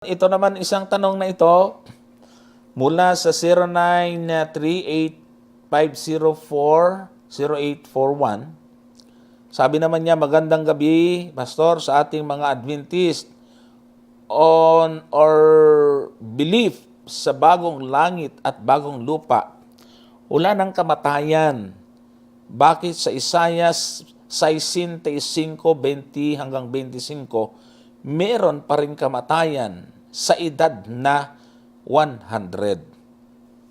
Ito naman isang tanong na ito mula sa 0938-504-0841. Sabi naman niya, magandang gabi, Pastor, sa ating mga Adventist on or belief sa bagong langit at bagong lupa. Wala ng kamatayan. Bakit sa Isaiah 65:20 hanggang 25, meron pa rin kamatayan sa edad na 100?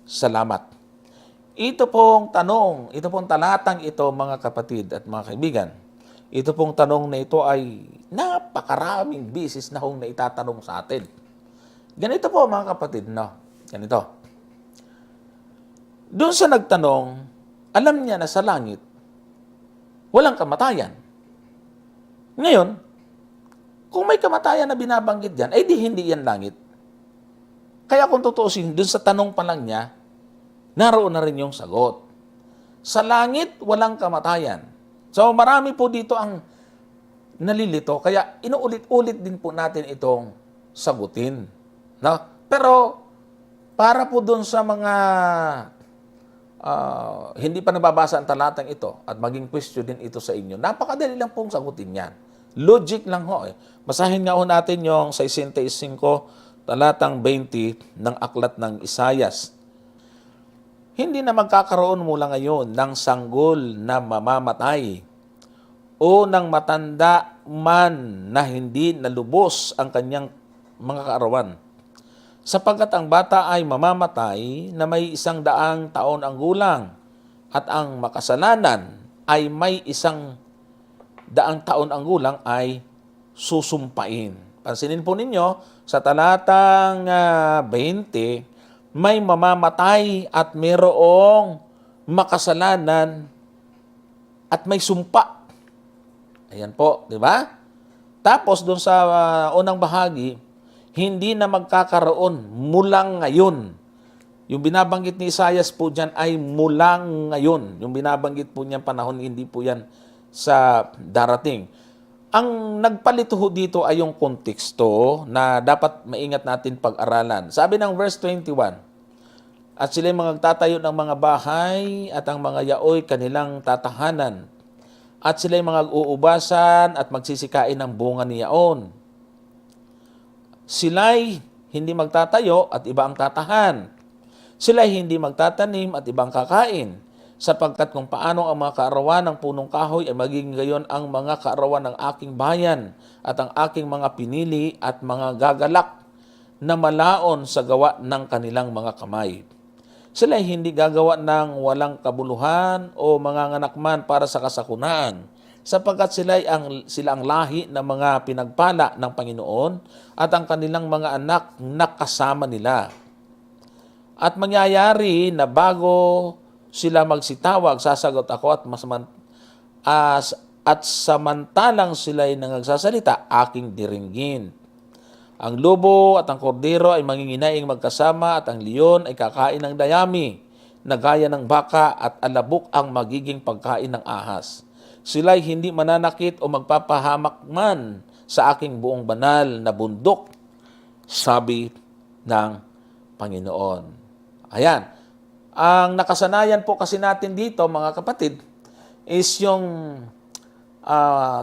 Salamat. Ito pong tanong, ito pong talatang ito, mga kapatid at mga kaibigan, ito pong tanong na ito ay napakaraming bisis na hong naitatanong sa atin. Ganito po, mga kapatid, no? Ganito. Doon sa nagtanong, alam niya na sa langit, walang kamatayan. Ngayon, kung may kamatayan na binabanggit dyan, ay di hindi yan langit. Kaya kung tutuusin, dun sa tanong pa lang niya, naroon na rin yung sagot. Sa langit, walang kamatayan. So marami po dito ang nalilito, kaya inuulit-ulit din po natin itong sagutin. No? Pero para po dun sa mga hindi pa nababasa ang talatang ito at maging question din ito sa inyo, napakadali lang pong sagutin yan. Logic lang ho. Basahin nga ho natin yung 65, talatang 20 ng aklat ng Isayas. Hindi na magkakaroon mula ngayon ng sanggol na mamamatay o ng matanda man na hindi nalubos ang kanyang mga kaarawan. Sapagkat ang bata ay mamamatay na may 100 taon ang gulang at ang makasalanan ay may 100 taon ang gulang ay susumpain. Pansinin po ninyo, sa talatang 20, may mamamatay at mayroong makasalanan at may sumpa. Ayan po, di ba? Tapos doon sa unang bahagi, hindi na magkakaroon mula ngayon. Yung binabanggit ni Isaias po dyan ay mula ngayon. Yung binabanggit po niyan panahon, hindi po yan sa darating. Ang nagpalito dito ay yung konteksto na dapat maingat natin pag-aralan. Sabi ng verse 21, at sila'y magtatayo ng mga bahay at ang mga yaoy kanilang tatahanan. At sila'y mag-uubasan at magsisikain ng bunga ni yaon. Sila'y hindi magtatayo at iba ang tatahan. Sila'y hindi magtatanim at ibang kakain. Sapagkat kung paano ang mga kaarawan ng punong kahoy ay magiging gayon ang mga kaarawan ng aking bayan at ang aking mga pinili at mga gagalak na malaon sa gawa ng kanilang mga kamay. Sila ay hindi gagawa ng walang kabuluhan o manganganak man para sa kasakunaan, sapagkat sila ang lahi ng mga pinagpala ng Panginoon at ang kanilang mga anak na kasama nila. At mangyayari na bago sila magsitawag, sasagot ako at samantalang sila'y nangagsasalita, aking diringgin. Ang lobo at ang kordero ay manginginaing magkasama at ang leon ay kakain ng dayami na gaya ng baka at alabok ang magiging pagkain ng ahas. Sila'y hindi mananakit o magpapahamak man sa aking buong banal na bundok, sabi ng Panginoon. Ayan. Ang nakasanayan po kasi natin dito, mga kapatid, is yung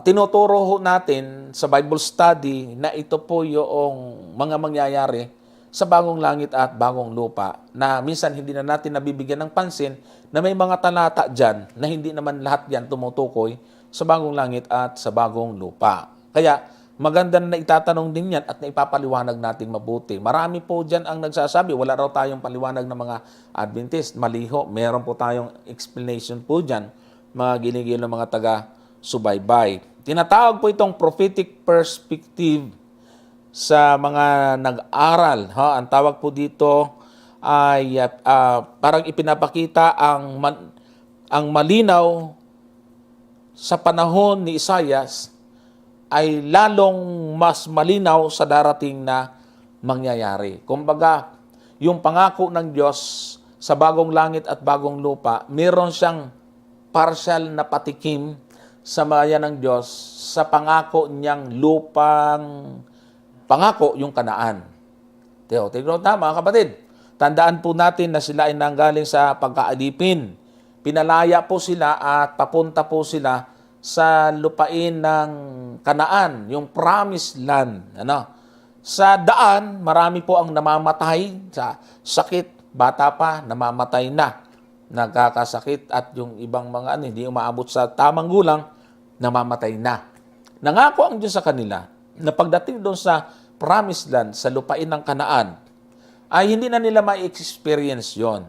tinuturo natin sa Bible study na ito po yung mga mangyayari sa bagong langit at bagong lupa na minsan hindi na natin nabibigyan ng pansin na may mga talata dyan na hindi naman lahat yan tumutukoy sa bagong langit at sa bagong lupa. Kaya maganda na itatanong din yan at naipapaliwanag natin mabuti. Marami po dyan ang nagsasabi, wala raw tayong paliwanag ng mga Adventist. Maliho, meron po tayong explanation po dyan, mga ginigil ng mga taga-subaybay. Tinatawag po itong prophetic perspective sa mga nag-aral. Ang tawag po dito ay parang ipinapakita ang malinaw sa panahon ni Isaias ay lalong mas malinaw sa darating na mangyayari. Kumbaga, yung pangako ng Diyos sa bagong langit at bagong lupa, meron siyang partial na patikim sa bayan ng Diyos sa pangako niyang lupang pangako yung Kanaan. Tignan tama, kapatid. Tandaan po natin na sila ay nanggaling sa pagkaalipin. Pinalaya po sila at papunta po sila sa lupain ng Kanaan, yung promised land. Sa daan, marami po ang namamatay sa sakit, bata pa, namamatay na, nagkakasakit, at yung ibang mga hindi umaabot sa tamang gulang, namamatay na. Nangako ang Diyos sa kanila na pagdating doon sa promised land, sa lupain ng Kanaan, ay hindi na nila ma-experience yon.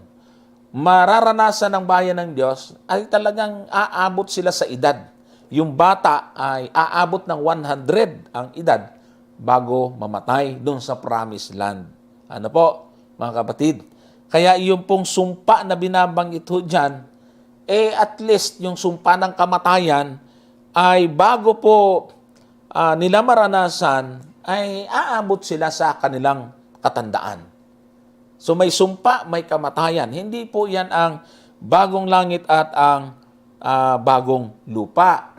Mararanasan ng bayan ng Diyos ay talagang aabot sila sa edad. Yung bata ay aabot ng 100 ang edad bago mamatay doon sa promised land. Ano po, mga kapatid? Kaya yung pong sumpa na binabanggit ho dyan, at least yung sumpa ng kamatayan ay bago po nila maranasan, ay aabot sila sa kanilang katandaan. So may sumpa, may kamatayan. Hindi po yan ang bagong langit at ang bagong lupa.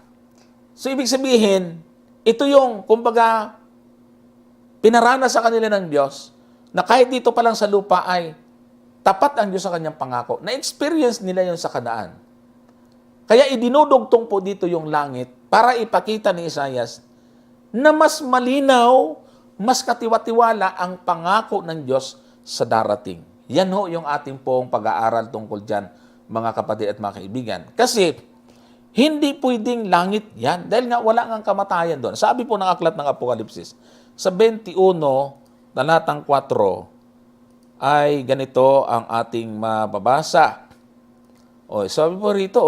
So ibig sabihin, ito yung, kumbaga, pinarana sa kanila ng Diyos na kahit dito pa lang sa lupa ay tapat ang Diyos sa kanyang pangako. Na-experience nila yon sa Kanaan. Kaya idinudugtong po dito yung langit para ipakita ni Isaias na mas malinaw, mas katiwa-tiwala ang pangako ng Diyos sa darating. Yan ho yung ating pong pag-aaral tungkol dyan, mga kapatid at mga kaibigan. Kasi, hindi pwedeng langit yan. Dahil nga wala nga kamatayan doon. Sabi po ng aklat ng Apokalipsis, sa 21, talatang 4, ay ganito ang ating mababasa. Sabi po rito,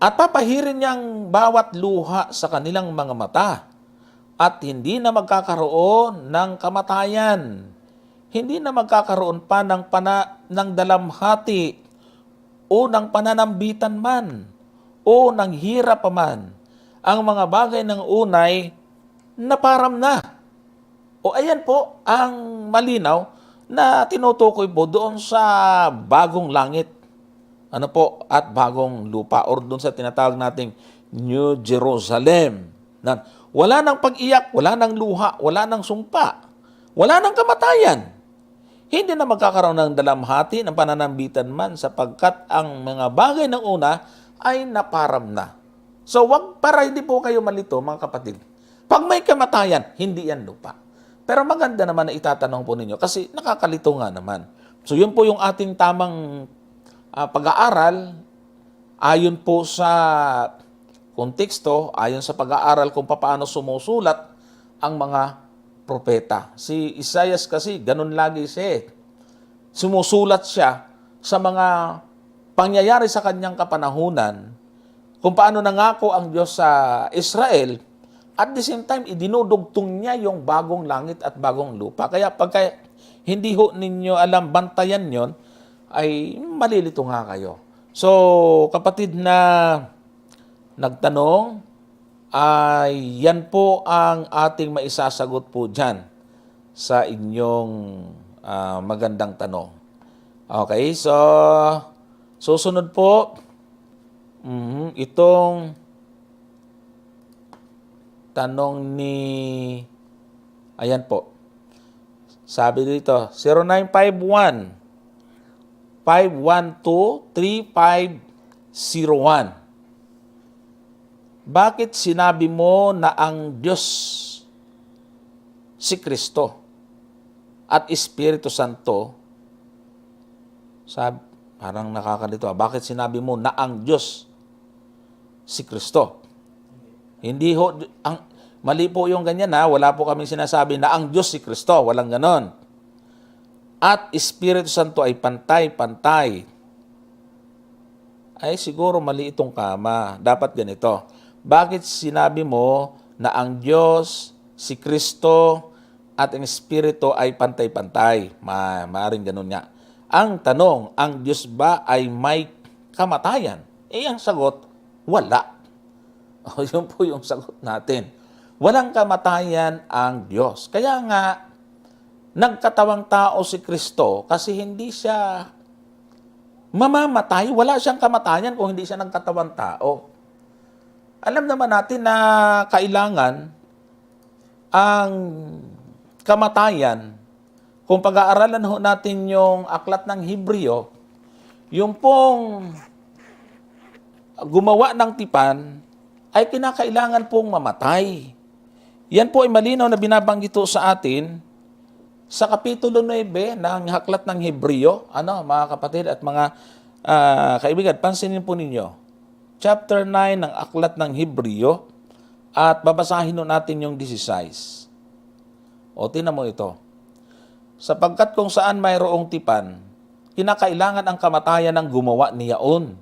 at papahirin niyang bawat luha sa kanilang mga mata, at hindi na magkakaroon ng kamatayan. Hindi na magkakaroon pa ng dalamhati o ng pananambitan man o ng hirap pa man. Ang mga bagay ng unay naparam na. Ayan po ang malinaw na tinutukoy po doon sa bagong langit. At bagong lupa or doon sa tinatawag nating New Jerusalem. Wala nang pag-iyak, wala nang luha, wala nang sumpa, wala nang kamatayan. Hindi na magkakaroon ng dalamhati, ng pananambitan man sapagkat ang mga bagay ng una ay naparam na. So para hindi po kayo malito, mga kapatid. Pag may kamatayan, hindi yan lupa. Pero maganda naman na itatanong po ninyo kasi nakakalito nga naman. So yun po yung ating tamang pag-aaral ayon po sa konteksto, ayon sa pag-aaral kung paano sumusulat ang mga propeta. Si Isaias kasi, ganun lagi siya. Sumusulat siya sa mga pangyayari sa kanyang kapanahunan, kung paano nangako ang Diyos sa Israel, at the same time, idinudugtong niya yung bagong langit at bagong lupa. Kaya pagka hindi ho ninyo alam, bantayan yon, ay malilito nga kayo. So, kapatid na nagtanong, ay yan po ang ating maisasagot po dyan sa inyong magandang tanong. Okay, so susunod po, itong tanong ni, ayan po, sabi dito, 0951 512-3501. Bakit sinabi mo na ang Diyos si Kristo at Espiritu Santo? Parang nakakalito. Bakit sinabi mo na ang Diyos si Kristo? Hindi ho, mali po yung ganyan wala po kaming sinasabi na ang Diyos si Kristo. Walang ganon. At Espiritu Santo ay pantay-pantay. Ay siguro mali itong kama. Dapat ganito. Bakit sinabi mo na ang Diyos, si Kristo, at ang Espiritu ay pantay-pantay? Maaaring ganun nga. Ang tanong, ang Diyos ba ay may kamatayan? Ang sagot, wala. Yun po yung sagot natin. Walang kamatayan ang Diyos. Kaya nga, nagkatawang tao si Kristo kasi hindi siya mamamatay. Wala siyang kamatayan kung hindi siya nagkatawang tao. Alam naman natin na kailangan ang kamatayan, kung pag-aaralan ho natin yung aklat ng Hebreo, yung pong gumawa ng tipan ay kinakailangan pong mamatay. Yan po ay malinaw na binabanggit sa atin sa Kapitulo 9 ng aklat ng Hebreo. Mga kapatid at mga kaibigan, pansinin po ninyo. Chapter 9 ng aklat ng Hebreo at babasahin natin yung 16. O, tingnan mo ito. Sapagkat kung saan mayroong tipan, kinakailangan ang kamatayan ng gumawa niyaon.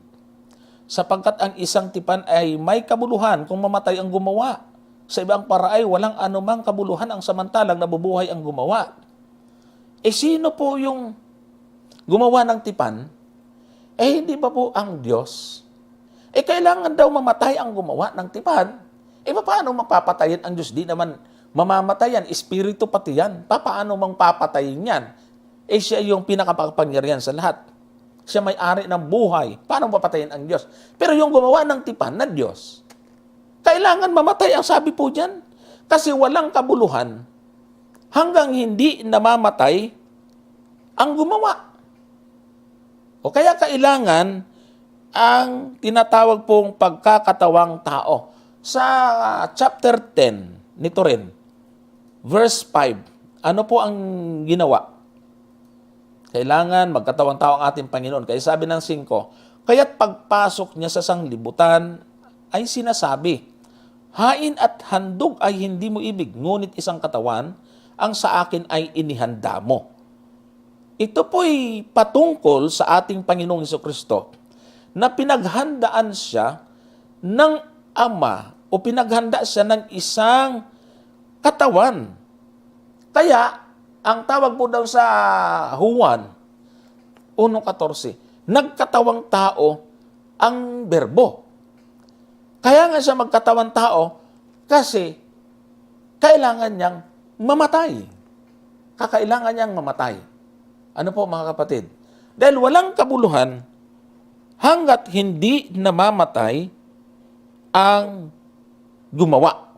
Sapagkat ang isang tipan ay may kabuluhan kung mamatay ang gumawa. Sa ibang paraay, walang anumang kabuluhan ang samantalang nabubuhay ang gumawa. Sino po yung gumawa ng tipan? Hindi ba po ang Diyos? Kailangan daw mamatay ang gumawa ng tipan. Paano mapapatayin ang Diyos? Di naman mamamatayan, espiritu pati yan. Paano mang papatayin yan? Siya yung pinakapagpangyarihan sa lahat. Siya may-ari ng buhay. Paano mapatayin ang Diyos? Pero yung gumawa ng tipan na Diyos, kailangan mamatay ang sabi po dyan. Kasi walang kabuluhan hanggang hindi namamatay ang gumawa. O kaya kailangan ang tinatawag pong pagkakatawang tao. Sa chapter 10, nito rin, verse 5, ano po ang ginawa? Kailangan magkatawang tao ang ating Panginoon. Kaya sabi ng 5, kaya't pagpasok niya sa sanglibutan ay sinasabi, hain at handog ay hindi mo ibig, ngunit isang katawan ang sa akin ay inihanda mo. Ito po'y patungkol sa ating Panginoong Jesucristo na pinaghandaan siya ng Ama o pinaghanda siya ng isang katawan. Kaya, ang tawag po daw sa Juan 1:14, nagkatawang tao ang berbo. Kaya nga siya magkatawang tao kasi kailangan niyang mamatay. Kakailangan niyang mamatay. Ano po mga kapatid? Dahil walang kabuluhan hanggat hindi namamatay ang gumawa.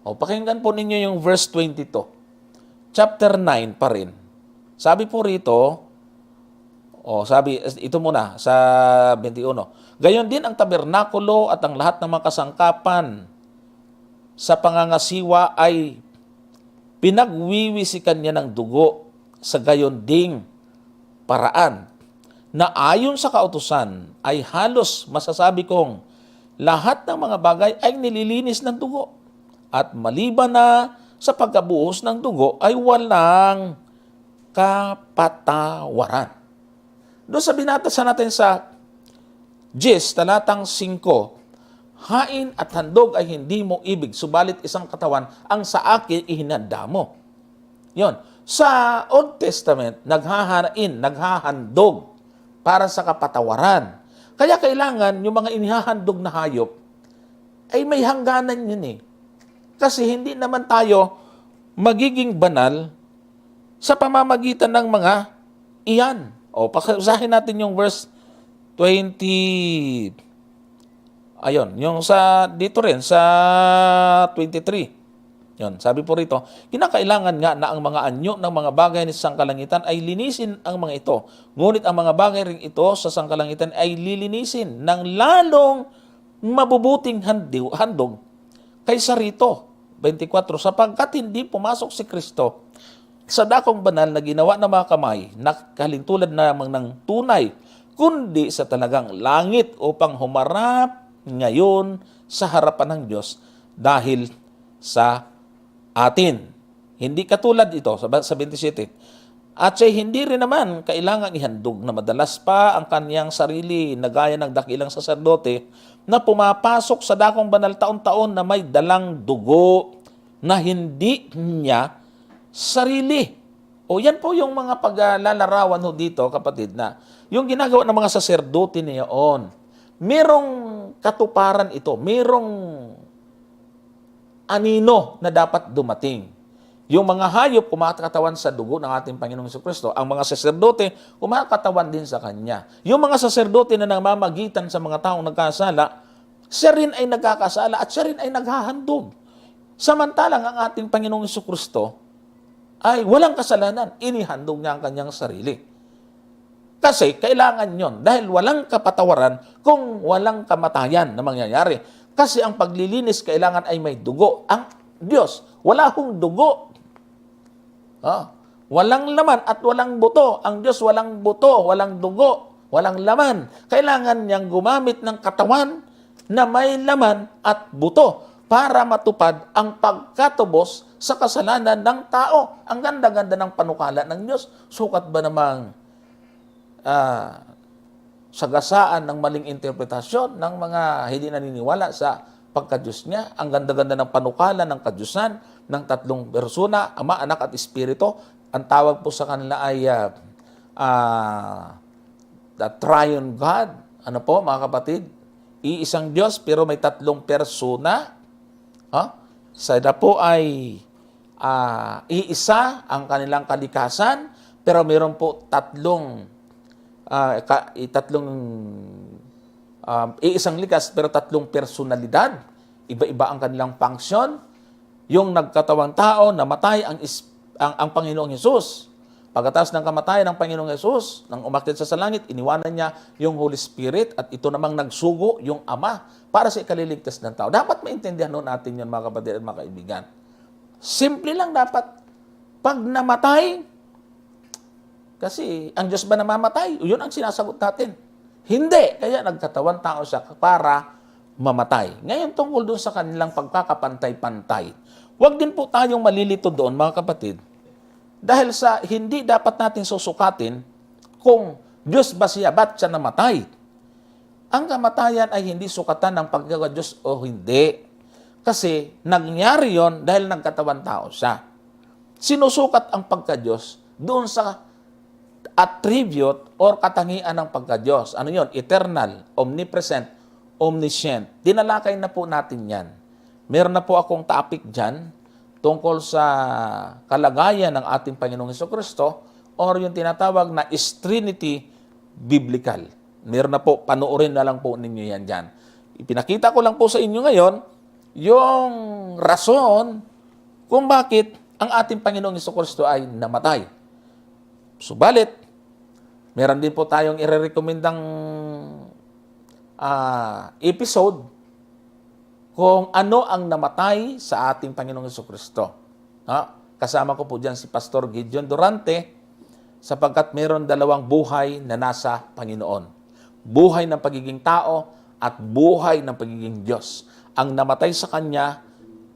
O, pakinggan po ninyo yung verse 22. Chapter 9 pa rin. Sabi po rito, ito muna, sa 21. Gayon din ang tabernakulo at ang lahat ng mga kasangkapan sa pangangasiwa ay pinagwiwisikan niya ng dugo sa gayon ding paraan na ayon sa kautusan ay halos masasabi kong lahat ng mga bagay ay nililinis ng dugo at maliban na sa pagkabuhos ng dugo ay walang kapatawaran. Doon sa binatasan natin sa 10, talatang 5, hain at handog ay hindi mo ibig, subalit isang katawan ang sa akin ihinanda mo. Yon. Sa Old Testament, naghahandog para sa kapatawaran. Kaya kailangan yung mga inihahandog na hayop ay may hangganan yun eh. Kasi hindi naman tayo magiging banal sa pamamagitan ng mga iyan. O, pasahin natin yung verse 20. Ayun, yung dito rin, sa 23. Yun, sabi po rito, kinakailangan nga na ang mga anyo ng mga bagay sa sangkalangitan ay linisin ang mga ito. Ngunit ang mga bagay rin ito sa sangkalangitan ay lilinisin ng lalong mabubuting handog kaysa rito. 24, sapagkat hindi pumasok si Kristo sa dakong banal na ginawa ng mga kamay na kalintulad namang ng tunay, kundi sa talagang langit upang humarap ngayon sa harapan ng Diyos dahil sa atin. Hindi katulad ito sa 27. At siya hindi rin naman kailangang ihandog na madalas pa ang kanyang sarili na gaya ng dakilang saserdote na pumapasok sa dakong banal taon-taon na may dalang dugo na hindi niya sarili. O yan po yung mga paglalarawan ho dito, kapatid, na yung ginagawa ng mga saserdote niyaon. Merong katuparan ito, merong anino na dapat dumating. Yung mga hayop kumakatawan sa dugo ng ating Panginoong Jesucristo. Ang mga saserdote kumakatawan din sa Kanya. Yung mga saserdote na namamagitan sa mga taong nagkasala, siya rin ay nagkakasala at siya rin ay naghahandog. Samantalang ang ating Panginoong Jesucristo ay walang kasalanan. Inihandog niya ang kanyang sarili. Kasi kailangan yon dahil walang kapatawaran kung walang kamatayan na mangyayari. Kasi ang paglilinis kailangan ay may dugo. Ang Diyos, wala hong dugo. Walang laman at walang buto. Ang Diyos walang buto, walang dugo, walang laman. Kailangan niyang gumamit ng katawan na may laman at buto para matupad ang pagkatubos sa kasalanan ng tao. Ang ganda-ganda ng panukala ng Diyos. Sukat ba namang sagasaan ng maling interpretasyon ng mga hindi naniniwala sa pagka-Diyos niya? Ang ganda-ganda ng panukala ng kadyusan ng tatlong persona, Ama, Anak at Espiritu. Ang tawag po sa kanila ay the Triune God. Ano po, mga kapatid? Iisang Diyos pero may tatlong persona. Sada po ay iisa ang kanilang kalikasan pero mayroon po iisang likas pero tatlong personalidad. Iba-iba ang kanilang function. Yung nagkatawang tao, namatay ang Panginoong Hesus. Pagkatapos ng kamatayan ng Panginoong Hesus, nang umakyat sa langit, iniwanan niya yung Holy Spirit at ito namang nagsugo yung Ama para sa ikaliligtas ng tao. Dapat maintindihan natin yun, mga kapatid at mga kaibigan. Simple lang dapat. Pag namatay, kasi ang Diyos ba namamatay? Yun ang sinasagot natin. Hindi. Kaya nagkatawan tao siya para mamatay. Ngayon tungkol doon sa kanilang pagkakapantay-pantay. Huwag din po tayong malilito doon, mga kapatid. Dahil sa hindi dapat natin susukatin kung Diyos ba siya, ba't siya namatay? Ang kamatayan ay hindi sukatan ng pagkaka-Diyos o hindi. Kasi nangyari yon dahil nagkatawan tao siya. Sinusukat ang pagka-Diyos doon sa attribute or katangian ng pagka-Diyos. Ano yon? Eternal, omnipresent, omniscient. Dinalakay na po natin yan. Meron na po akong topic dyan tungkol sa kalagayan ng ating Panginoong Hesukristo or yung tinatawag na Trinity Biblical. Meron na po, panoorin na lang po ninyo yan dyan. Ipinakita ko lang po sa inyo ngayon yung rason kung bakit ang ating Panginoong Hesukristo ay namatay. Subalit, meron din po tayong irerekomendang episode kung ano ang namatay sa ating Panginoong Hesukristo. Kasama ko po dyan si Pastor Gideon Durante sapagkat meron dalawang buhay na nasa Panginoon. Buhay ng pagiging tao at buhay ng pagiging Diyos. Ang namatay sa Kanya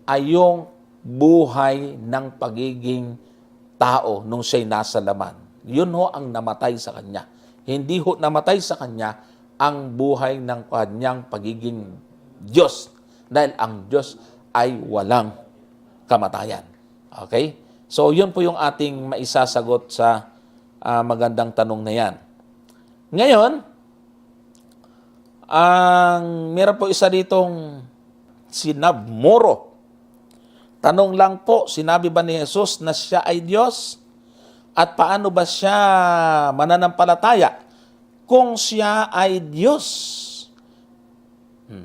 ay yung buhay ng pagiging tao nung siya'y nasa laman. Yun ho ang namatay sa Kanya. Hindi ho namatay sa Kanya ang buhay ng Kanyang pagiging Diyos. Dahil ang Diyos ay walang kamatayan. Okay? So, yun po yung ating maisasagot sa magandang tanong na yan. Ngayon, meron po isa ditong sinabmoro. Tanong lang po, sinabi ba ni Jesus na siya ay Diyos? At paano ba siya mananampalataya kung siya ay Diyos?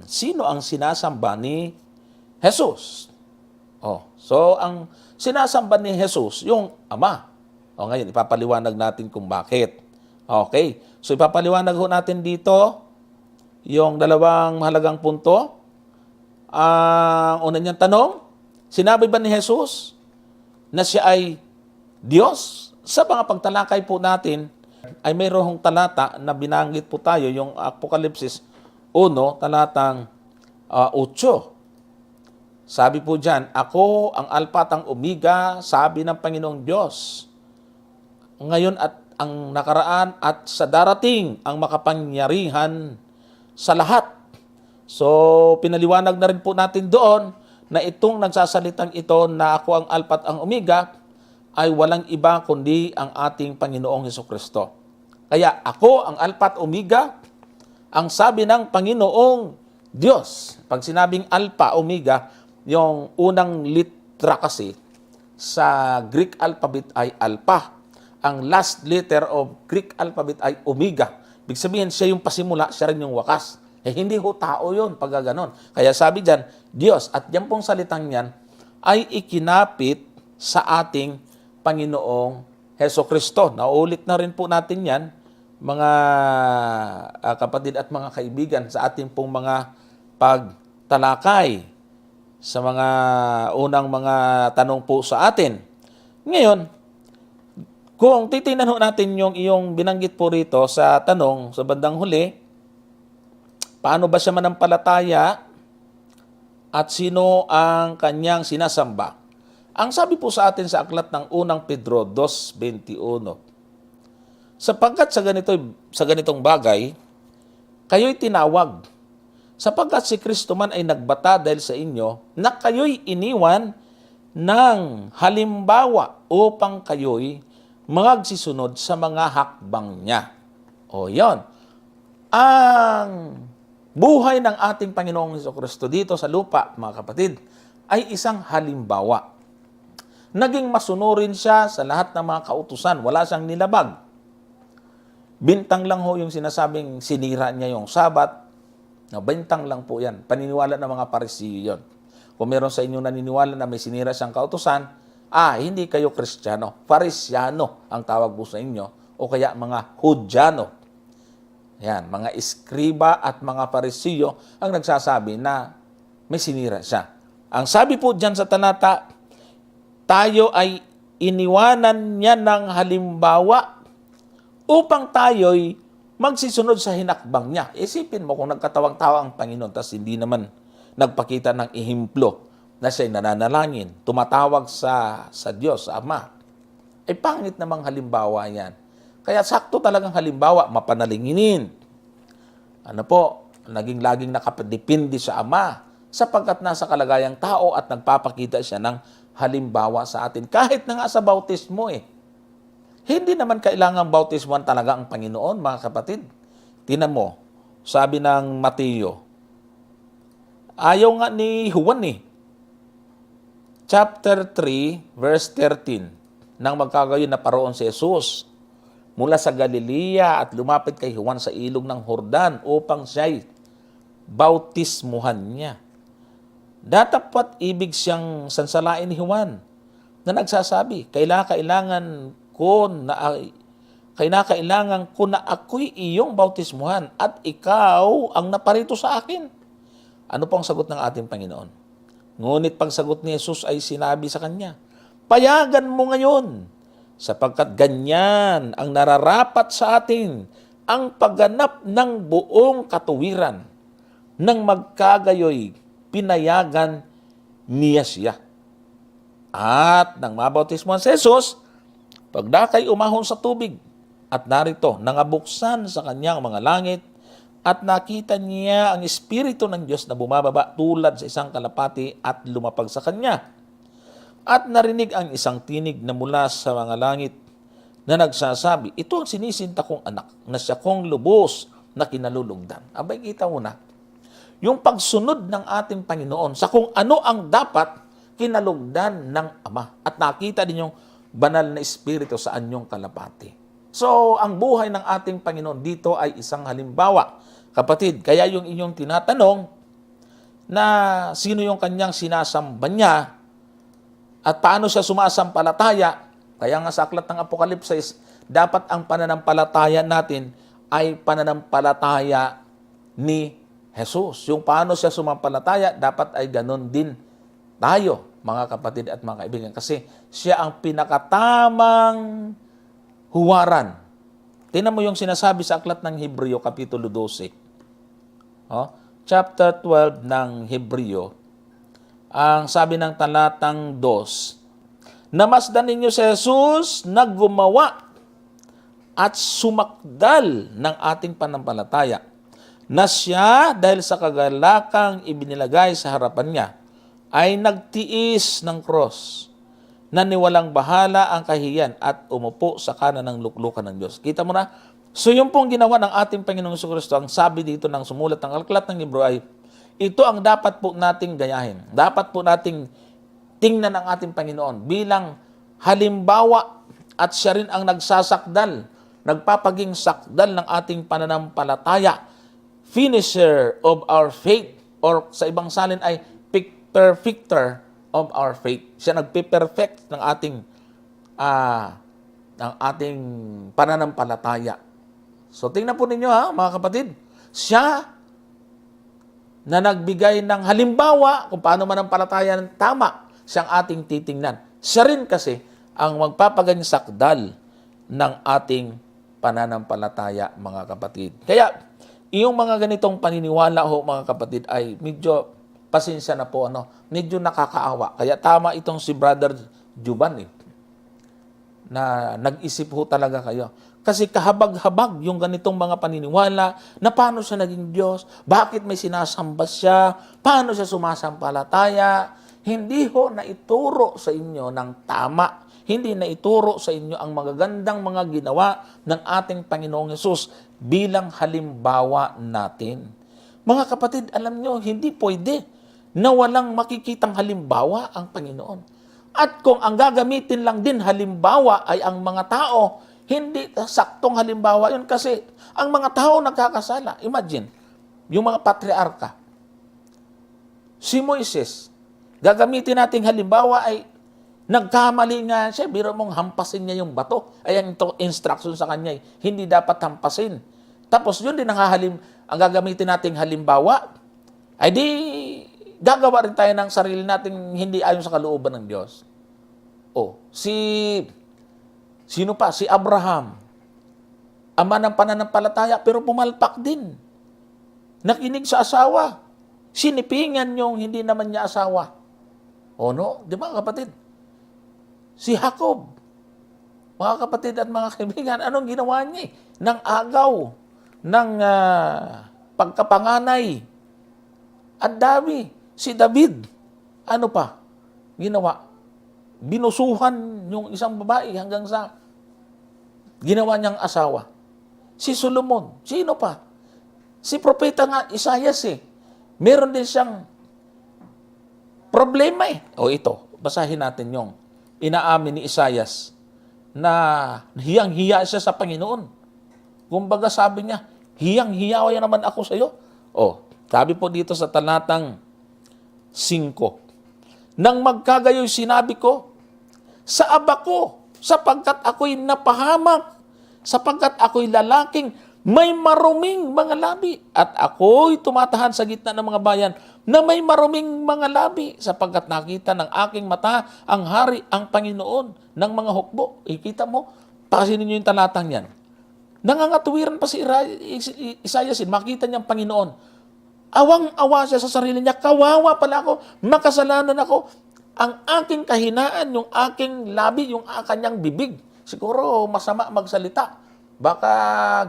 Sino ang sinasamba ni Jesus? So ang sinasamba ni Jesus, yung Ama. Ngayon, ipapaliwanag natin kung bakit. Okay. So ipapaliwanag ho natin dito yung dalawang mahalagang punto. Ang una niyang tanong, sinabi ba ni Jesus na siya ay Diyos? Sa mga pagtalakay po natin, ay mayroong talata na binanggit po tayo, yung Apokalipsis 1, talatang 8. Sabi po dyan, ako ang Alpha at ang Omega, sabi ng Panginoong Diyos. Ngayon at ang nakaraan at sa darating ang makapangyarihan sa lahat. So, pinaliwanag na rin po natin doon na itong nagsasalitang ito na ako ang Alpha at ang Omega ay walang iba kundi ang ating Panginoong Hesukristo. Kaya ako ang Alpha at Omega, ang sabi ng Panginoong Diyos. Pag sinabing Alpha, Omega, yung unang litra kasi sa Greek alphabet ay Alpha. Ang last letter of Greek alphabet ay Omega. Ibig sabihin, siya yung pasimula, siya rin yung wakas. Hindi ho tao yun pag ganon. Kaya sabi dyan, Diyos. At yan pong salitang yan ay ikinapit sa ating Panginoong Hesukristo. Naulit na rin po natin yan, mga kapatid at mga kaibigan, sa ating pong mga pagtalakay sa mga unang mga tanong po sa atin. Ngayon, kung titingnan ho natin yung iyong binanggit po rito sa tanong sa bandang huli, paano ba siya manampalataya at sino ang kanyang sinasamba? Ang sabi po sa atin sa aklat ng unang Pedro 2:21, sapagkat sa ganitong bagay, kayo'y tinawag, sapagkat si Kristo man ay nagbata dahil sa inyo, na kayo'y iniwan ng halimbawa upang kayo'y magsisunod sa mga hakbang niya. O yon, ang buhay ng ating Panginoong Hesukristo dito sa lupa, mga kapatid, ay isang halimbawa. Naging masunurin siya sa lahat ng mga kautusan. Wala siyang nilabag. Bintang lang ho yung sinasabing sinira niya yung Sabat. No, bintang lang po yan. Paniniwala ng mga Parisiyo yun. Kung meron sa inyo naniniwala na may sinira siyang kautusan, hindi kayo Kristiyano. Parisiano ang tawag po sa inyo. O kaya mga Hudyano. Yan, mga iskriba at mga Parisiyo ang nagsasabi na may sinira siya. Ang sabi po dyan sa talata, tayo ay iniwanan niya ng halimbawa upang tayo'y magsisunod sa hinakbang niya. Isipin mo kung nagkatawang-tawa ang Panginoon tapos hindi naman nagpakita ng ihimplo na siya'y nananalangin, tumatawag sa Diyos, sa Ama. Ay pangit namang halimbawa yan. Kaya sakto talagang halimbawa, mapanalinginin. Naging laging nakadepende sa Ama sapagkat nasa kalagayang tao at nagpapakita siya ng halimbawa sa atin. Kahit na nga sa bautismo Hindi naman kailangan bautismuhan talaga ang Panginoon, mga kapatid. Tingnan mo, sabi ng Mateo, ayaw nga ni Juan Chapter 3, verse 13, nang magkagayon na paroon si Jesus mula sa Galilea at lumapit kay Juan sa ilog ng Jordan upang siya'y bautismuhan niya. Datapat ibig siyang sansalain ni Juan na nagsasabi, kailangan ko na ako'y iyong bautismuhan at ikaw ang naparito sa akin. Ano pong sagot ng ating Panginoon? Ngunit pagsagot ni Jesus ay sinabi sa kanya, payagan mo ngayon, sapagkat ganyan ang nararapat sa atin, ang pagganap ng buong katuwiran. Nang magkagayoy, pinayagan niya siya. At nang mabautismuhan si Jesus, pagdakay umahon sa tubig, at narito, nangabuksan sa kanyang mga langit, at nakita niya ang Espiritu ng Diyos na bumababa tulad sa isang kalapati at lumapag sa kanya. At narinig ang isang tinig na mula sa mga langit na nagsasabi, ito ang sinisinta kong anak, na siya kong lubos na kinalulugdan. Abay, kita mo na, yung pagsunod ng ating Panginoon sa kung ano ang dapat kinalugdan ng Ama. At nakita din yung banal na Espiritu sa anyong kalapati. So, ang buhay ng ating Panginoon dito ay isang halimbawa. Kapatid, kaya yung inyong tinatanong na sino yung kanyang sinasamba niya at paano siya sumasampalataya, kaya nga sa aklat ng Apokalipsis, dapat ang pananampalataya natin ay pananampalataya ni Jesus. Yung paano siya sumampalataya, dapat ay ganun din tayo, mga kapatid at mga kaibigan. Kasi siya ang pinakatamang huwaran. Tingnan mo yung sinasabi sa aklat ng Hebreo, Kapitulo 12. Chapter 12 ng Hebreo. Ang sabi ng talatang 2, namasdan ninyo si Jesus na gumawa at sumakdal ng ating panampalataya, na siya dahil sa kagalakang ibinilagay sa harapan niya, ay nagtiis ng cross, na niwalang bahala ang kahiyan at umupo sa kanan ng luklukan ng Diyos. Kita mo na? So yung pong ginawa ng ating Panginoong Jesucristo, ang sabi dito ng sumulat ng aklat ng Hebreo ay, ito ang dapat po nating gayahin. Dapat po nating tingnan ang ating Panginoon bilang halimbawa at siya rin ang nagsasakdal, nagpapaging sakdal ng ating pananampalataya, finisher of our faith, or sa ibang salin ay perfecter of our faith. Siya nagpe-perfect ng ating ng ating pananampalataya. So tingnan po ninyo mga kapatid, siya na nagbigay ng halimbawa kung paano mananampalataya ng tama, siyang ating titingnan. Siya rin kasi ang magpapaganysakdal ng ating pananampalataya, mga kapatid. Kaya, yung mga ganitong paniniwala mga kapatid, ay medyo, pasensya na po, medyo nakakaawa. Kaya tama itong si Brother Juban, na nag-isip talaga kayo. Kasi kahabag-habag yung ganitong mga paniniwala na paano siya naging Diyos, bakit may sinasamba siya, paano siya sumasampalataya. Hindi na ituro sa inyo ng tama. Hindi na ituro sa inyo ang magagandang mga ginawa ng ating Panginoong Hesus bilang halimbawa natin. Mga kapatid, alam nyo, hindi pwede na walang makikitang halimbawa ang Panginoon. At kung ang gagamitin lang din halimbawa ay ang mga tao, hindi saktong halimbawa yun kasi ang mga tao nagkakasala. Imagine, yung mga patriarka. Si Moises, gagamitin nating halimbawa ay nagkamali nga siya, biro mong hampasin niya yung bato. Ayan ito instruction sa kanya, hindi dapat hampasin. Tapos yun din ang gagamitin nating halimbawa, ay di gagawa rin tayo ng sarili nating hindi ayon sa kalooban ng Diyos. Sino pa? Si Abraham. Ama ng pananampalataya, pero pumalpak din. Nakinig sa asawa. Sinipingan yung hindi naman niya asawa. Di ba kapatid? Si Jacob. Mga kapatid at mga kaibigan, anong ginawa niya? Ng agaw, ng pagkapanganay. Ang dami. Si David, ano pa? Ginawa. Binusuhan yung isang babae hanggang sa ginawa niyang asawa. Si Solomon, sino pa? Si propeta nga, Isaias meron din siyang problema ito, basahin natin yung inaamin ni Isaias na hiyang-hiya siya sa Panginoon. Kumbaga sabi niya, hiyang-hiya naman ako sa iyo. Sabi po dito sa talatang 5, nang magkagayoy sinabi ko, sa aba ko, sapagkat ako'y napahamak, sapagkat ako'y lalaking may maruming mga labi, at ako'y tumatahan sa gitna ng mga bayan na may maruming mga labi, sapagkat nakita ng aking mata ang hari, ang Panginoon ng mga hukbo. Kita mo, pasin ninyo yung talatang yan. Nangangatuwiran pa si Isaias, makita niyang Panginoon. Awang-awa siya sa sarili niya, kawawa pala ako, makasalanan ako, ang aking kahinaan, yung aking labi, yung kanyang bibig. Siguro masama magsalita. Baka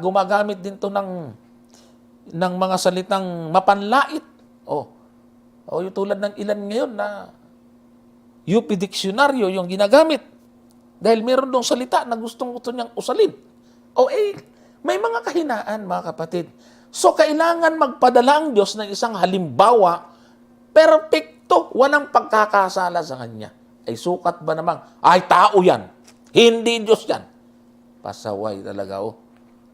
gumagamit din to ng mga salitang mapanlait. Yung tulad ng ilan ngayon na UP Dictionary yung ginagamit. Dahil meron dong salita na gustong-gusto niyang usalin. May mga kahinaan, mga kapatid. So, kailangan magpadala ang Diyos ng isang halimbawa, perfecto, walang pagkakasala sa Kanya. Ay sukat ba namang, ay tao yan, hindi Diyos yan. Pasaway talaga,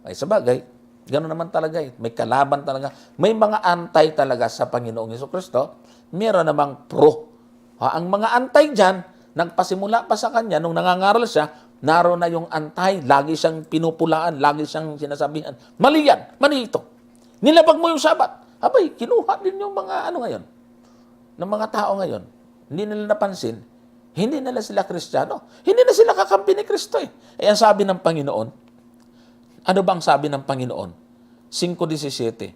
Ay sabagay, gano'n naman talaga May kalaban talaga. May mga antay talaga sa Panginoong Jesucristo, meron namang pro. Ang mga antay dyan, nagpasimula pa sa Kanya, nung nangangaral siya, naroon na yung antay, lagi siyang pinupulaan, lagi siyang sinasabihan. Mali yan, mali ito. Nilabag mo yung Sabat. Abay, kinuha din yung mga ngayon, ng mga tao ngayon. Hindi nila napansin, hindi nila sila Kristiyano. Hindi na sila kakampi ni Kristo ang sabi ng Panginoon, ano bang sabi ng Panginoon? 5:17.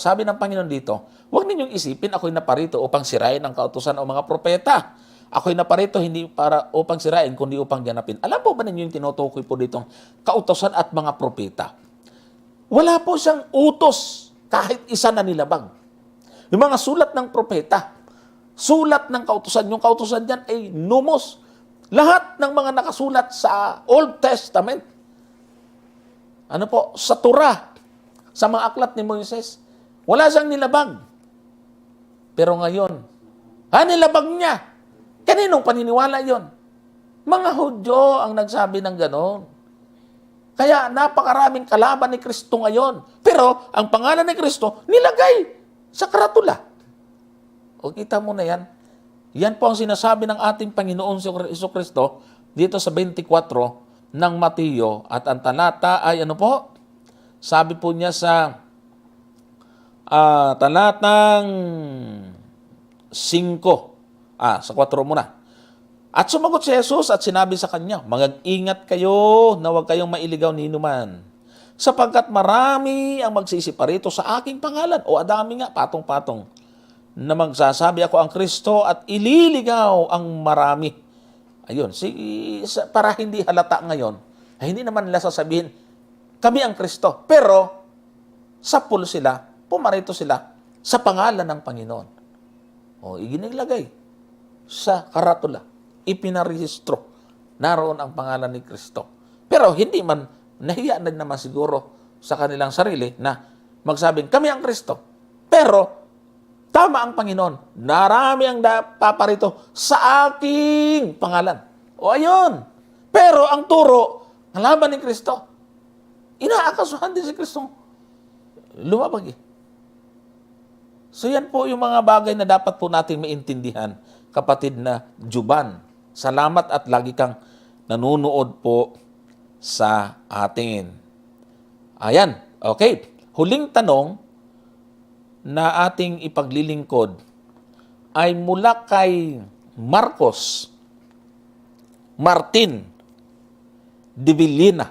Sabi ng Panginoon dito, huwag ninyong isipin ako'y naparito upang sirain ang kautusan o mga propeta. Ako'y naparito hindi para upang sirain, kundi upang ganapin. Alam po ba ninyo yung tinutukoy po ditong kautusan at mga propeta? Wala po siyang utos kahit isa na nilabag. Yung mga sulat ng propeta, sulat ng kautusan, yung kautusan dyan ay numos. Lahat ng mga nakasulat sa Old Testament, sa Torah, sa mga aklat ni Moises, wala siyang nilabag. Pero ngayon, nilabag niya. Kaninong paniniwala yon? Mga Hudyo ang nagsabi ng ganon. Kaya napakaraming kalaban ni Kristo ngayon. Pero ang pangalan ni Kristo, nilagay sa karatula. Kita mo na yan. Yan po ang sinasabi ng ating Panginoon Jesucristo dito sa 24 ng Mateo at ang talata ay ano po? Sabi po niya sa talatang 5. Sa 4 muna. At sumagot si Jesus at sinabi sa kanya, mag-ingat kayo na huwag kayong mailigaw ni inuman, sapagkat marami ang magsisi parito sa aking pangalan. O adami nga, patong-patong, na magsasabi ako ang Kristo at ililigaw ang marami. Ayun, para hindi halata ngayon, ay hindi naman nila sasabihin, kami ang Kristo. Pero, sapul sila, pumarito sila sa pangalan ng Panginoon. O, iginilagay sa karatula. Ipinarehistro. Naroon ang pangalan ni Kristo. Pero hindi man, nahiya na naman siguro sa kanilang sarili na magsabing, kami ang Kristo. Pero, tama ang Panginoon. Narami ang paparito sa aking pangalan. O ayun. Pero ang turo, ang laban ni Kristo, inaakasuhan din si Kristo. Lumabag eh. So yan po yung mga bagay na dapat po natin maintindihan, kapatid na Juban. Salamat at lagi kang nanunood po sa atin. Ayan, okay. Huling tanong na ating ipaglilingkod ay mula kay Marcos Martin de Villena.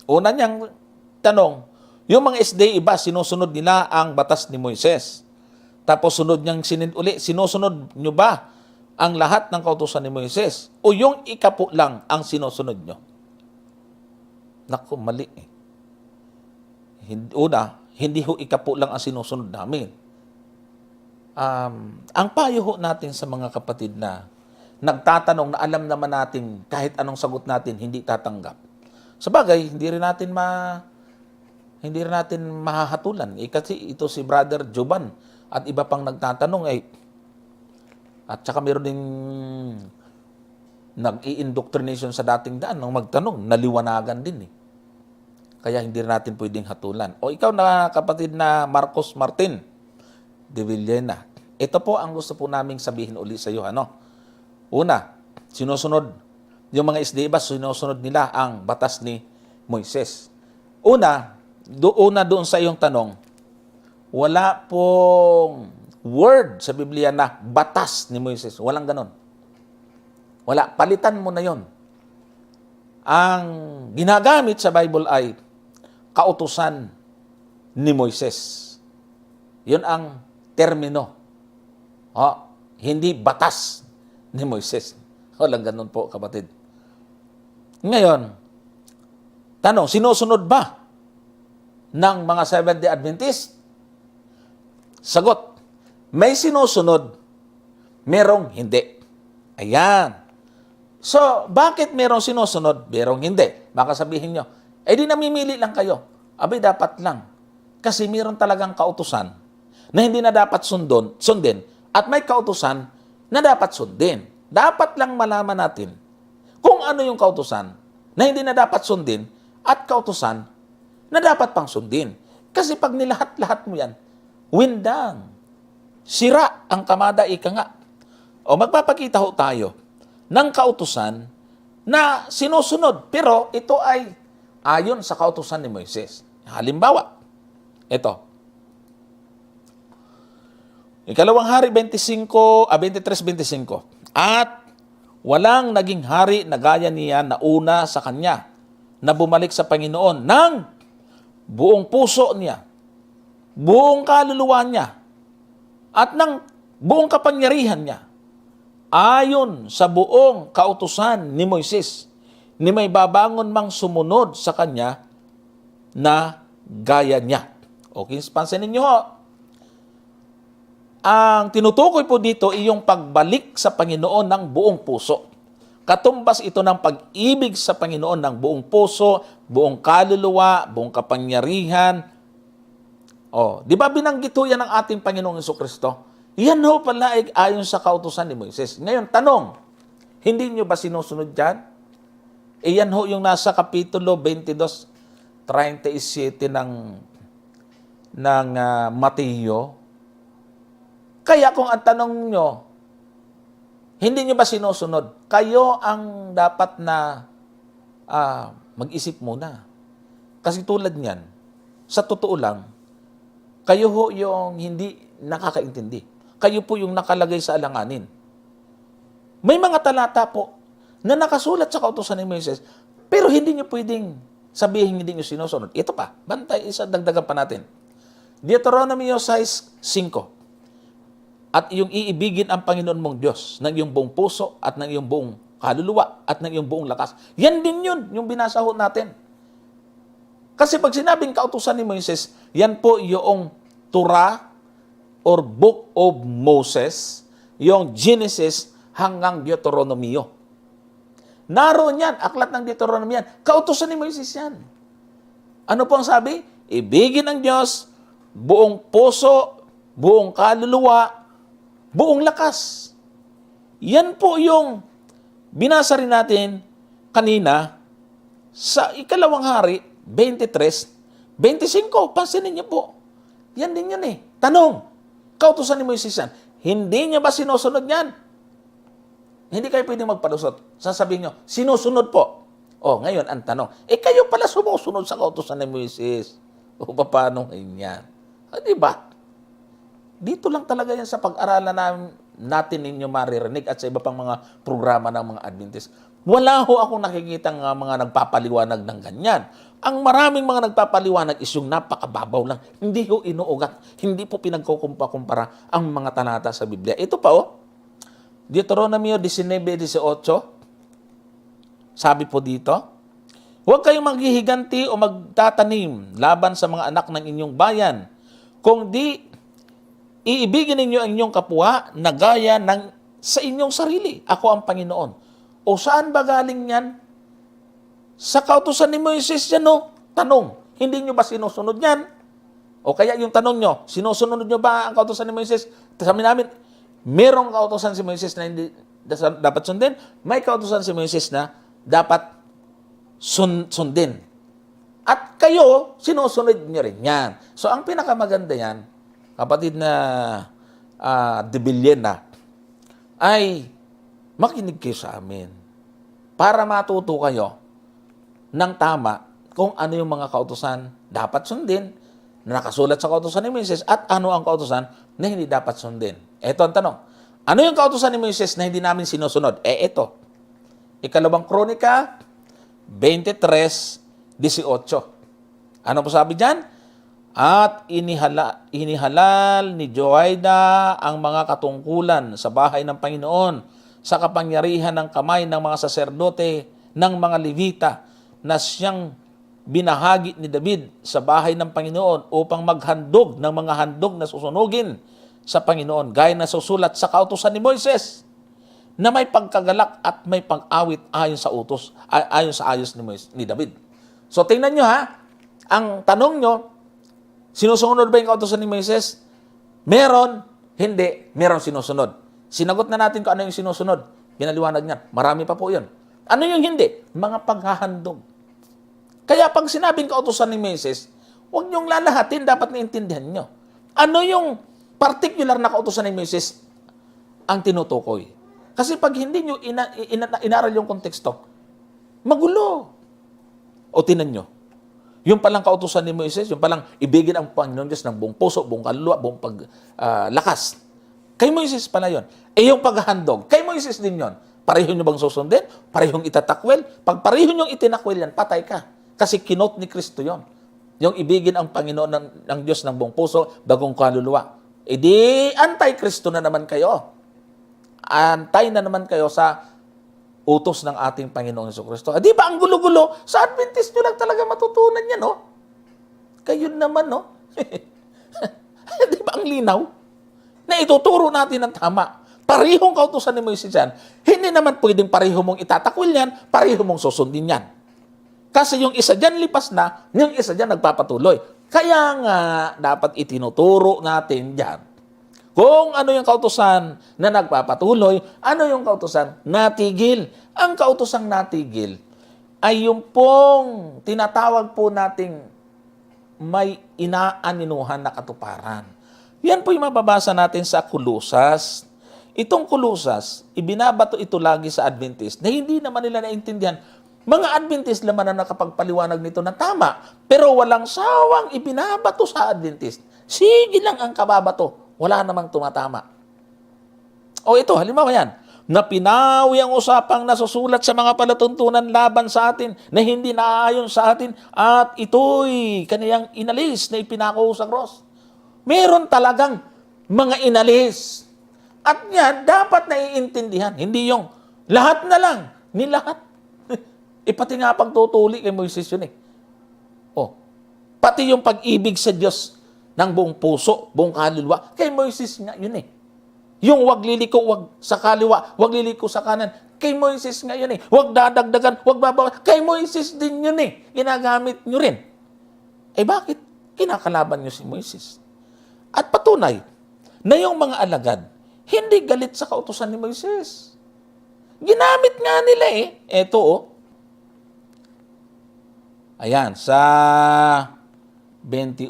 Una niyang tanong, yung mga SDA iba, sinusunod nila ang batas ni Moises. Tapos sunod niyang sinusunod niyo ba ang lahat ng kautusan ni Moises? O yung ikapo lang ang sinusunod nyo? Naku, mali eh. Una, hindi ho ikapo lang ang sinusunod namin. Ang payo ho natin sa mga kapatid na nagtatanong na alam naman natin kahit anong sagot natin, hindi tatanggap. Sabagay, hindi rin natin mahahatulan. Kasi ito si Brother Joban at iba pang nagtatanong at saka meron ding nag-i-indoctrination sa dating daan nang magtanong, naliwanagan din eh. Kaya hindi natin pwedeng hatulan. O ikaw na kapatid na Marcos Martin de Villena, ito po ang gusto po naming sabihin uli sa iyo. Una, sinusunod, yung mga SDA ba, sinusunod nila ang batas ni Moises. Una doon sa iyong tanong, wala pong word sa Biblia na batas ni Moises. Walang ganon. Wala. Palitan mo na yon. Ang ginagamit sa Bible ay kautusan ni Moises. Yun ang termino. Hindi batas ni Moises. Walang ganon po, kapatid. Ngayon, tanong, sinusunod ba ng mga Seventh-day Adventist? Sagot, may sinusunod, merong hindi. Ayan. So, bakit merong sinusunod, merong hindi? Baka sabihin nyo, di namimili lang kayo. Abay, dapat lang. Kasi meron talagang kautusan na hindi na dapat sundin at may kautusan na dapat sundin. Dapat lang malaman natin kung ano yung kautusan na hindi na dapat sundin at kautusan na dapat pang sundin. Kasi pag nilahat-lahat mo yan, windang, sira ang kamada, ika nga. O magpapakita ho tayo ng kautusan na sinusunod. Pero ito ay ayon sa kautusan ni Moises. Halimbawa, ito. Ikalawang Hari 23:25. At walang naging hari na gaya niya na una sa kanya na bumalik sa Panginoon ng buong puso niya, buong kaluluwa niya, at ng buong kapangyarihan niya, ayon sa buong kautusan ni Moises, ni may babangon mang sumunod sa kanya na gaya niya. Okay, pansinin niyo ho. Ang tinutukoy po dito ay yung pagbalik sa Panginoon ng buong puso. Katumbas ito ng pag-ibig sa Panginoon ng buong puso, buong kaluluwa, buong kapangyarihan. Di ba binanggit ho yan ng ating Panginoong Jesucristo? Yan ho pala ay ayon sa kautusan ni Moises. Ngayon, tanong, hindi nyo ba sinusunod dyan? Yan ho yung nasa Kapitulo 22:37 ng Mateo. Kaya kung ang tanong nyo, Hindi nyo ba sinusunod? Kayo ang dapat na mag-isip muna. Kasi tulad niyan, sa totoo lang, kayo ho yung hindi nakakaintindi. Kayo po yung nakalagay sa alanganin. May mga talata po na nakasulat sa kautusan ni Moises, pero hindi nyo pwedeng sabihin hindi nyo sinusunod. Ito pa, bantay, isa dagdagan pa natin. Deuteronomy 6:5. At iyong iibigin ang Panginoon mong Diyos ng iyong buong puso at ng iyong buong kaluluwa at ng iyong buong lakas. Yan din yun, yung binasa ho natin. Kasi pag sinabing kautusan ni Moises, yan po yung Torah or Book of Moses, yung Genesis hanggang Deuteronomio. Naroon yan, aklat ng Deuteronomy yan. Kautusan ni Moises yan. Ano po ang sabi? Ibigin ang Diyos, buong puso, buong kaluluwa, buong lakas. Yan po yung binasa rin natin kanina sa ikalawang hari, 23:25. Pansinin niyo po. Yan din yun eh. Tanong, kautusan ni Moises yan. Hindi niya ba sinusunod yan? Hindi kayo pwedeng magpalusot. Sasabihin niyo, sinusunod po. O, ngayon, ang tanong, kayo pala sumusunod sa kautusan ni Moises. O, paano ngayon yan? Diba? Dito lang talaga yan sa pag-aralan natin ninyo maririnig at sa iba pang mga programa ng mga Adventist. Wala ho akong nakikita ng mga nagpapaliwanag ng ganyan. Ang maraming mga nagpapaliwanag is yung napakababaw lang. Hindi ho inuugat. Hindi po pinagkukumpara ang mga talata sa Biblia. Ito pa Deuteronomy 19:18. Sabi po dito, huwag kayong maghihiganti o magtatanim laban sa mga anak ng inyong bayan. Kung di iibigin ninyo ang inyong kapwa na gaya ng sa inyong sarili. Ako ang Panginoon. O saan ba galing yan? Sa kautusan ni Moises yan Tanong, hindi nyo ba sinusunod yan? O kaya yung tanong nyo, sinusunod nyo ba ang kautusan ni Moises? Sabi namin, merong kautusan si Moises na hindi dapat sundin. May kautusan si Moises na dapat sundin. At kayo, sinusunod nyo rin yan. So ang pinakamaganda yan, kapatid na Debillena, ay makinig kayo sa amin para matuto kayo ng tama kung ano yung mga kautusan dapat sundin na nakasulat sa kautusan ni Moises at ano ang kautusan na hindi dapat sundin. Ito ang tanong. Ano yung kautusan ni Moises na hindi namin sinusunod? Ito. Ikalawang Kronika 23:18. Ano po sabi dyan? At inihalal ni Joaida ang mga katungkulan sa bahay ng Panginoon sa kapangyarihan ng kamay ng mga saserdote ng mga Levita na siyang binahagi ni David sa bahay ng Panginoon upang maghandog ng mga handog na susunugin sa Panginoon gaya na susulat sa kautusan ni Moises na may pagkagalak at may pag-awit ayon sa ayos ni David. So tingnan nyo ang tanong nyo, sinusunod ba yung kautusan ni Moises? Meron, hindi, meron sinusunod. Sinagot na natin kung ano yung sinusunod. Pinaliwanag niya. Marami pa po yun. Ano yung hindi? Mga paghahandog. Kaya pag sinabing kautusan ni Moises, huwag niyong lalahatin, dapat naintindihan nyo. Ano yung particular na kautusan ni Moises ang tinutukoy? Kasi pag hindi nyo inaral yung konteksto, magulo. O tinan nyo. Yung palang kautusan ni Moises, yung palang ibigin ang Panginoon Diyos ng buong puso, buong kaluluwa, buong lakas. Kay Moises pala yun. Yung paghahandog, kay Moises din yun. Pareho nyo bang susundin? Parehong itatakwil? Pag pareho nyo itinakwil yan, patay ka. Kasi kinot ni Kristo yon. Yung ibigin ang Panginoon ng Diyos ng buong puso, bagong kaluluwa. Di anti-Kristo na naman kayo. Antay na naman kayo sa utos ng ating Panginoong Jesucristo. Di ba ang gulo-gulo? Sa Adventist nyo lang talaga matutunan yan, Kayo naman, Di ba ang linaw? Na ituturo natin ng tama. Parehong kautusan ni Moises yan. Hindi naman pwedeng pareho mong itatakwil yan, pareho mong susundin yan. Kasi yung isa dyan lipas na, yung isa dyan nagpapatuloy. Kaya nga, dapat itinuturo natin dyan. Kung ano yung kautusan na nagpapatuloy, ano yung kautusan natigil. Ang kautusang natigil ay yung pong tinatawag po nating may inaaninuhan na katuparan. Yan po yung mababasa natin sa Kolosas, Itong kulusas, ibinabato ito lagi sa Adventist na hindi naman nila naintindihan. Mga Adventist naman na nakapagpaliwanag nito na tama, pero walang sawang ibinabato sa Adventist. Sige lang ang kababato, wala namang tumatama. O ito, halimbawa yan, na pinawi ang usapang nasusulat sa mga palatuntunan laban sa atin na hindi naaayon sa atin at ito'y kaniyang inalis na ipinako sa cross. Meron talagang mga inalis. At yan, dapat naiintindihan. Hindi yung lahat na lang, ni lahat. Pati nga pagtutuli kay Moises yun eh. Oh, pati yung pag-ibig sa Diyos ng buong puso, buong kaluluwa, kay Moises nga yun eh. Yung wag liliko, wag sa kaliwa, wag liliko sa kanan, kay Moises nga yun eh. Wag dadagdagan, wag babawas, kay Moises din yun eh. Ginagamit nyo rin. Bakit? Kinakalaban nyo si Moises. At patunay na yung mga alagad, hindi galit sa kautusan ni Moises. Ginamit nga nila eh. Eto oh. Ayan, sa 28,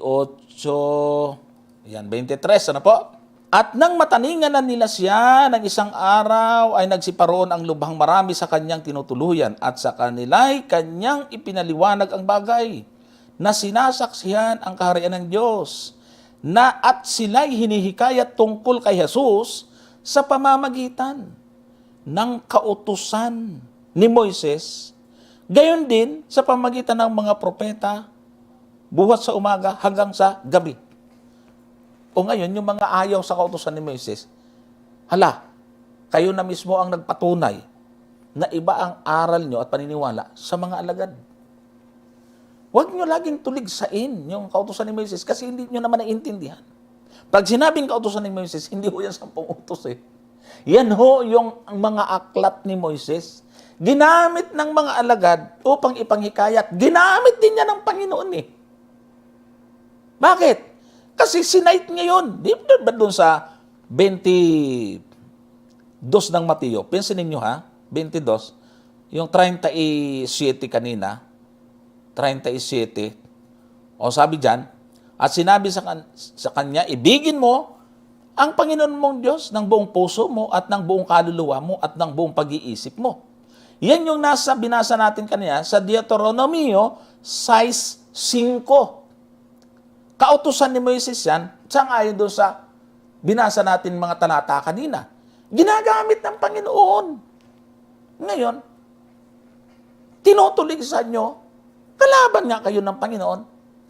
ayan, 23, ano po? At nang mataningan na nila siya ng isang araw, ay nagsiparoon ang lubhang marami sa kanyang tinutuluyan at sa kanila'y kanyang ipinaliwanag ang bagay na sinasaksihan ang kaharian ng Diyos na at sila'y hinihikayat tungkol kay Jesus sa pamamagitan ng kautusan ni Moises, gayon din sa pamamagitan ng mga propeta, buhat sa umaga hanggang sa gabi. O ngayon, yung mga ayaw sa kautusan ni Moises, hala, kayo na mismo ang nagpatunay na iba ang aral nyo at paniniwala sa mga alagad. Huwag nyo laging tuligsain yung kautusan ni Moises kasi hindi nyo naman naiintindihan. Pag sinabing kautusan ni Moises, hindi ho yan 10 utos eh. Yan ho yung mga aklat ni Moises. Ginamit ng mga alagad upang ipanghikayat. Ginamit din yan ng Panginoon eh. Bakit? Kasi sinight niya yun. Di ba doon sa 22 ng Mateo? Pensin ninyo ha, 22. Yung 37 kanina, 37. O sabi dyan, at sinabi sa kanya, ibigin mo ang Panginoon mong Diyos ng buong puso mo at ng buong kaluluwa mo at ng buong pag-iisip mo. Yan yung binasa natin kanina sa Deuteronomio 6:5. Kautusan ni Moises yan, sangayon doon sa binasa natin mga talata kanina. Ginagamit ng Panginoon. Ngayon, tinutuligsan nyo, kalaban nga kayo ng Panginoon,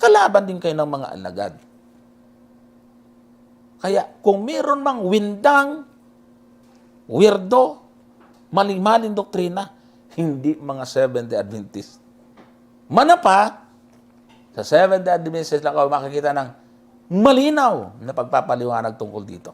kalaban din kayo ng mga alagad. Kaya kung meron mang windang, weirdo, maling-maling doktrina, hindi mga Seventh-day Adventist. Manapa, sa Seventh-day Adventist lang ako makikita ng malinaw na pagpapaliwanag tungkol dito.